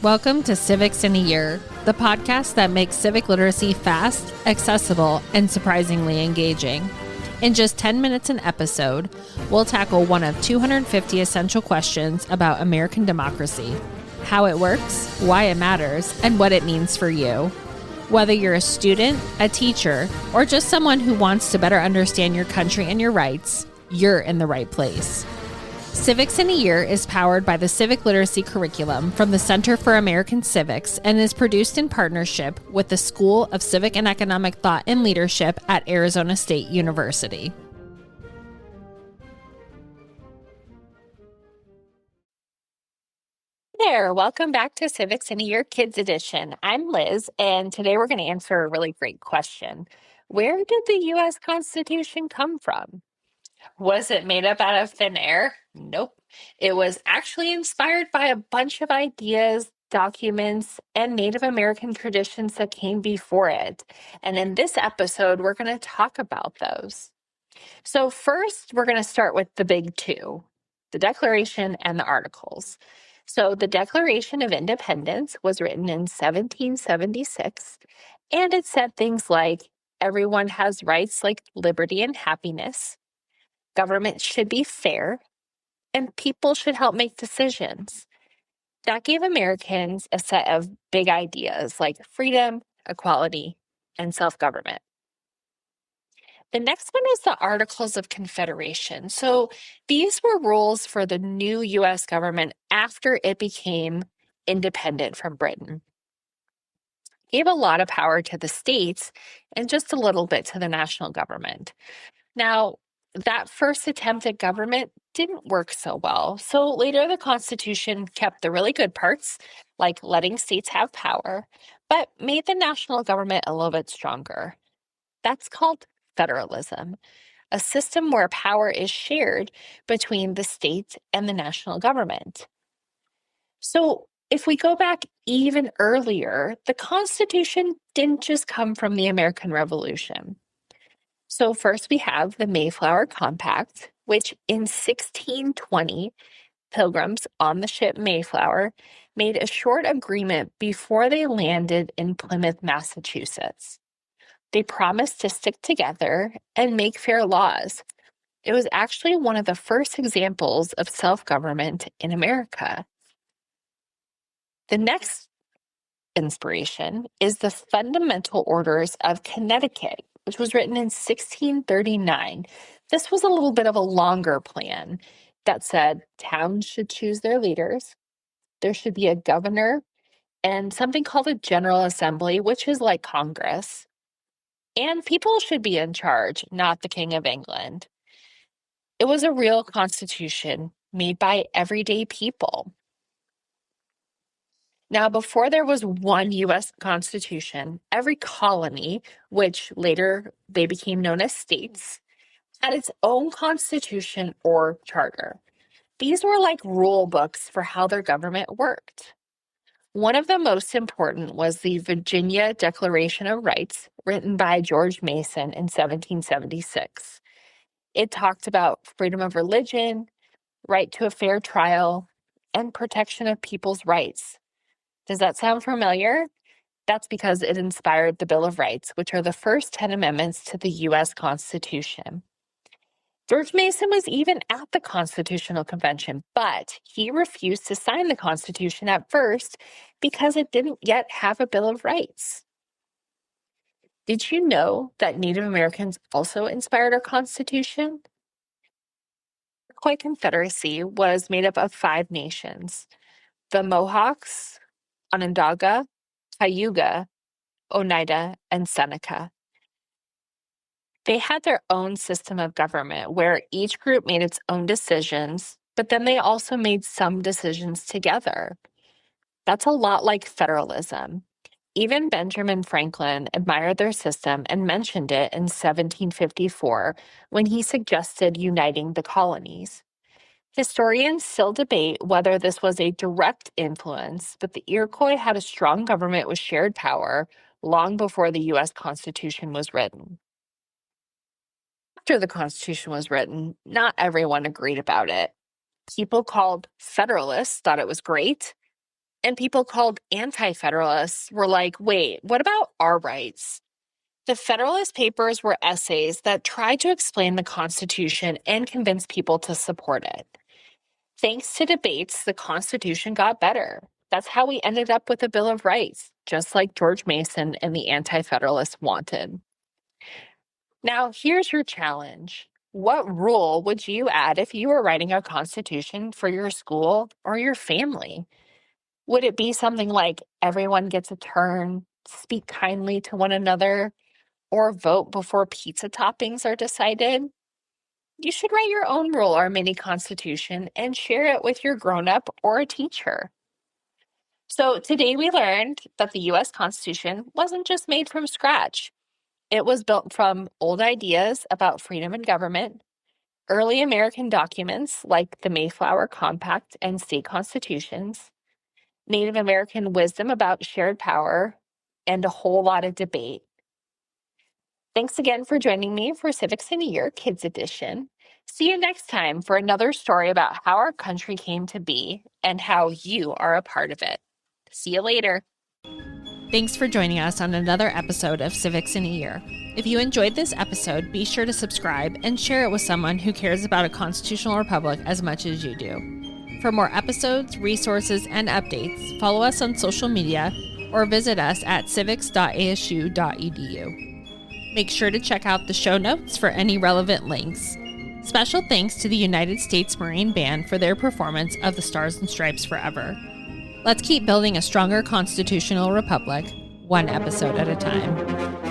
Welcome to Civics in a Year, the podcast that makes civic literacy fast, accessible, and surprisingly engaging. In just 10 minutes an episode, we'll tackle one of 250 essential questions about American democracy, how it works, why it matters, and what it means for you. Whether you're a student, a teacher, or just someone who wants to better understand your country and your rights, you're in the right place. Civics in a Year is powered by the Civic Literacy Curriculum from the Center for American Civics and is produced in partnership with the School of Civic and Economic Thought and Leadership at Arizona State University. Hey there, welcome back to Civics in a Year Kids Edition. I'm Liz, and today we're going to answer a really great question. Where did the U.S. Constitution come from? Was it made up out of thin air? Nope. It was actually inspired by a bunch of ideas, documents, and Native American traditions that came before it. And in this episode, we're going to talk about those. So first, we're going to start with the big two, the Declaration and the Articles. So the Declaration of Independence was written in 1776, and it said things like, everyone has rights like liberty and happiness. Government should be fair, and people should help make decisions. That gave Americans a set of big ideas like freedom, equality, and self-government. The next one is the Articles of Confederation. So these were rules for the new U.S. government after it became independent from Britain. It gave a lot of power to the states and just a little bit to the national government. Now, that first attempt at government didn't work so well. So later, the Constitution kept the really good parts, like letting states have power, but made the national government a little bit stronger. That's called federalism, a system where power is shared between the state and the national government. So if we go back even earlier, the Constitution didn't just come from the American Revolution. So first we have the Mayflower Compact, which in 1620, Pilgrims on the ship Mayflower made a short agreement before they landed in Plymouth, Massachusetts. They promised to stick together and make fair laws. It was actually one of the first examples of self-government in America. The next inspiration is the Fundamental Orders of Connecticut, which was written in 1639. This was a little bit of a longer plan that said towns should choose their leaders, there should be a governor, and something called a General Assembly, which is like Congress, and people should be in charge, not the King of England. It was a real constitution made by everyday people. Now, before there was one U.S. Constitution, every colony, which later they became known as states, had its own constitution or charter. These were like rule books for how their government worked. One of the most important was the Virginia Declaration of Rights, written by George Mason in 1776. It talked about freedom of religion, right to a fair trial, and protection of people's rights. Does that sound familiar? That's because it inspired the Bill of Rights, which are the first 10 amendments to the U.S. Constitution. George Mason was even at the Constitutional Convention, but he refused to sign the Constitution at first because it didn't yet have a Bill of Rights. Did you know that Native Americans also inspired our Constitution? The Iroquois Confederacy was made up of 5 nations: the Mohawks, Onondaga, Cayuga, Oneida, and Seneca. They had their own system of government where each group made its own decisions, but then they also made some decisions together. That's a lot like federalism. Even Benjamin Franklin admired their system and mentioned it in 1754 when he suggested uniting the colonies. Historians still debate whether this was a direct influence, but the Iroquois had a strong government with shared power long before the U.S. Constitution was written. After the Constitution was written, not everyone agreed about it. People called Federalists thought it was great, And people called anti-federalists were like, wait, what about our rights? The Federalist Papers were essays that tried to explain the Constitution and convince people to support it. Thanks to debates, the Constitution got better. That's how we ended up with a Bill of Rights, just like George Mason and the Anti-Federalists wanted. Now, here's your challenge. What rule would you add if you were writing a constitution for your school or your family? Would it be something like everyone gets a turn, speak kindly to one another, or vote before pizza toppings are decided? You should write your own rule or mini constitution and share it with your grown-up or a teacher. So today we learned that the U.S. Constitution wasn't just made from scratch. It was built from old ideas about freedom and government, early American documents like the Mayflower Compact and state constitutions, Native American wisdom about shared power, and a whole lot of debate. Thanks again for joining me for Civics in a Year Kids Edition. See you next time for another story about how our country came to be and how you are a part of it. See you later. Thanks for joining us on another episode of Civics in a Year. If you enjoyed this episode, be sure to subscribe and share it with someone who cares about a constitutional republic as much as you do. For more episodes, resources, and updates, follow us on social media or visit us at civics.asu.edu. Make sure to check out the show notes for any relevant links. Special thanks to the United States Marine Band for their performance of the Stars and Stripes Forever. Let's keep building a stronger constitutional republic, one episode at a time.